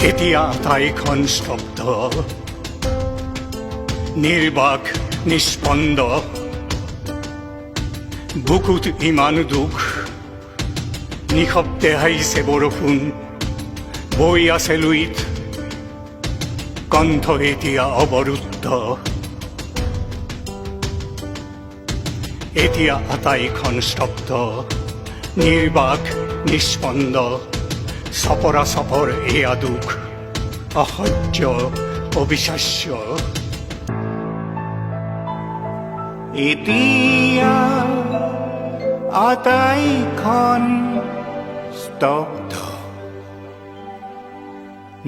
এতিয়া আটাইখন স্তব্ধ, নিৰ্বাক নিস্পন্দ। বুকুত ইমান দুখ, নিশব্দে আহিছে বৰষুণ, বৈ আছে লুইত, কণ্ঠ এতিয়া অৱৰুদ্ধ। এতিয়া আটাইখন স্তব্ধ, নিৰ্বাক নিস্পন্দ। চপৰা চপৰ এয়া দুখ, অসহ্য অবিশ্বাস্য। এতিয়া আটাইখন স্তব্ধ,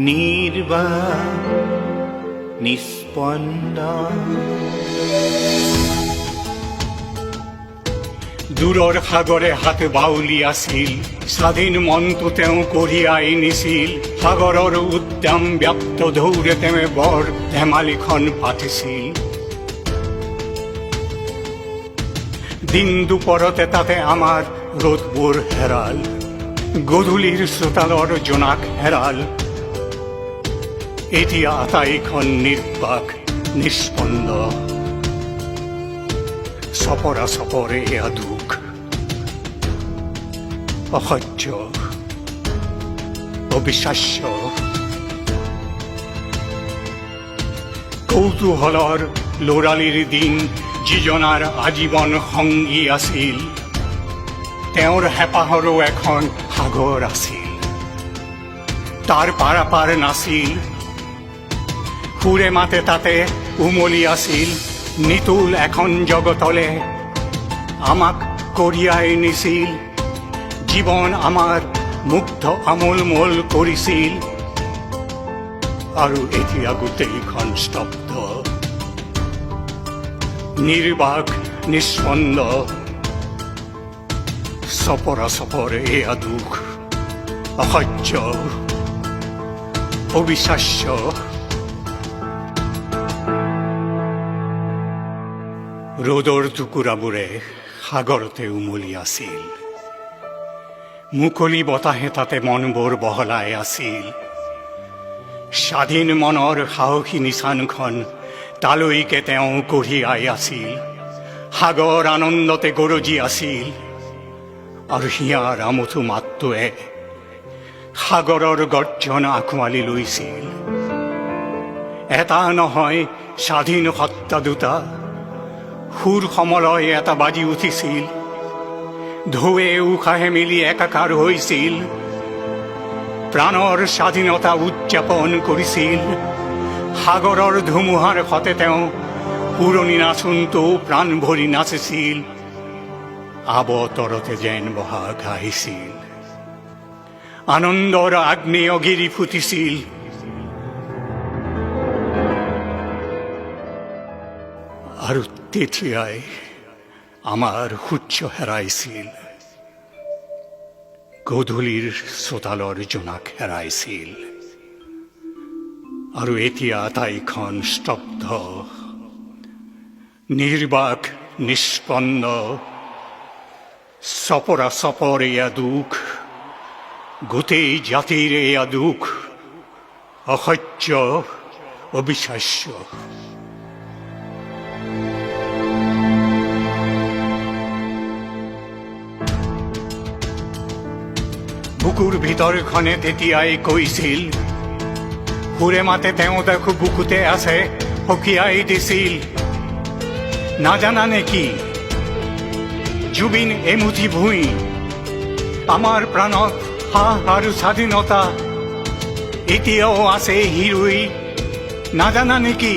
নিৰ্বাক নিস্পন্দ। দূৰৰ সাগৰে হাত বাউলি আছিল, স্বাধীন মনটো তেওঁ কঢ়িয়াই নিছিল। সাগৰৰ উদ্যাম ব্যক্ত ঢৌৰে তেওঁ বৰ ধেমালিখন পাতিছিল। দিন দুপৰতে তাতে আমাৰ ৰ'দবোৰ হেৰাল, গধূলিৰ চোতালৰ জোনাক হেৰাল। এতিয়া আটাইখন নিৰ্বাক নিস্পন্দ, চপৰা চপৰে এয়া দুখ, অসহ্য অবিশ্বাস্য। কৌতূহলৰ ল'ৰালিৰ দিন, যিজনাৰ আজীৱন সংগী আছিল, তেওঁৰ হেঁপাহৰো এখন সাগৰ আছিল। তাৰ পাৰাপাৰ নাছিল, সুৰে মাতে তাতে উমলি আছিল। নিতুল এখন জগতলে আমাক কঢ়িয়াই নিছিল, জীৱন আমাৰ মুগ্ধ আমোলমোল কৰিছিল। আৰু এতিয়া গোটেইখন স্তব্ধ, নিৰ্বাক নিস্পন্দ। চপৰা চপৰ এয়া দুখ, অসহ্য অবিশ্বাস্য। ৰ'দৰ টুকুৰাবোৰে সাগৰতে উমলি আছিল, মুকলি বতাহে তাতে মনবোৰ বহলাই আছিল। স্বাধীন মনৰ সাহসী নিচানখন তালৈকে তেওঁ কঢ়িয়াই আছিল। সাগৰ আনন্দতে গৰজি আছিল, আৰু হিয়াৰ আমঠু মাতটোৱে সাগৰৰ গৰ্জন আঁকোৱালি লৈছিল। এটা নহয় স্বাধীন সত্তা দুটা, সুৰ সমলয় এটা বাজি উঠিছিল। ঢৌৱে উশাহে মিলি একাকাৰ হৈছিল, প্ৰাণৰ স্বাধীনতা উদযাপন কৰিছিল। সাগৰৰ ধুমুহাৰ সতে তেওঁ পুৰণি নাচোনটো প্ৰাণ ভৰি নাচিছিল। আৱতৰতে যেন বহাগ আহিছিল, আনন্দৰ আগ্নেয়গিৰি ফুটিছিল। আৰু তেতিয়াই আমাৰ সূৰ্য হেৰাইছিল, গধূলিৰ চোতালৰ জোনাক হেৰাইছিল। আৰু এতিয়া আটাইখন স্তব্ধ, নিৰ্বাক নিস্পন্দ। চপৰা চপৰ এয়া দুখ, গোটেই জাতিৰ এয়া দুখ, অসহ্য অবিশ্বাস্য। বুকুৰ ভিতৰখনে তেতিয়াই কৈছিল, সুৰে মাতে তেওঁ দেখো বুকুতে আছে, সকীয়াই দিছিল। নাজানা নেকি জুবিন এমুঠি ভূঁই, আমাৰ প্ৰাণত সাহ আৰু স্বাধীনতা এতিয়াও আছে হিৰুই। নাজানা নেকি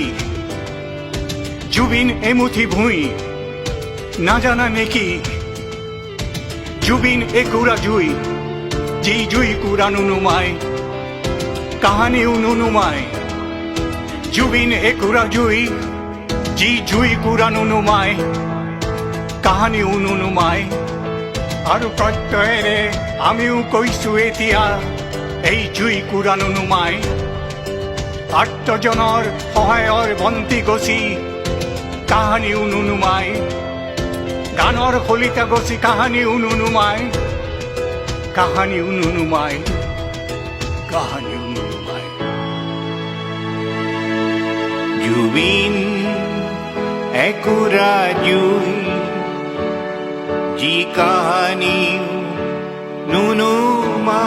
জুবিন এমুঠি ভূঁই, নাজানা নেকি জুবিন একুৰা জুই, যি জুই কুৰা নুনুমায়, কাহানিও নুনুমায়। জুবিন একুৰা জুই, যি জুই কুৰা নুনুমায়, কাহানিও নুনুমায়। আৰু প্ৰত্যয়েৰে আমিও কৈছো এতিয়া, এই জুই কুৰা নুনুমায়। আৰ্তজনৰ সহায়ৰ বন্তি গছি, কাহানিও নুনুমায়। গানৰ শলিতা গছি, কাহানিও নুনুমায়, কাহানিও নুনুমায়, কাহানিও নুনুমায়। জুবিন একোৰা জুই যি কাহানী নুনুমা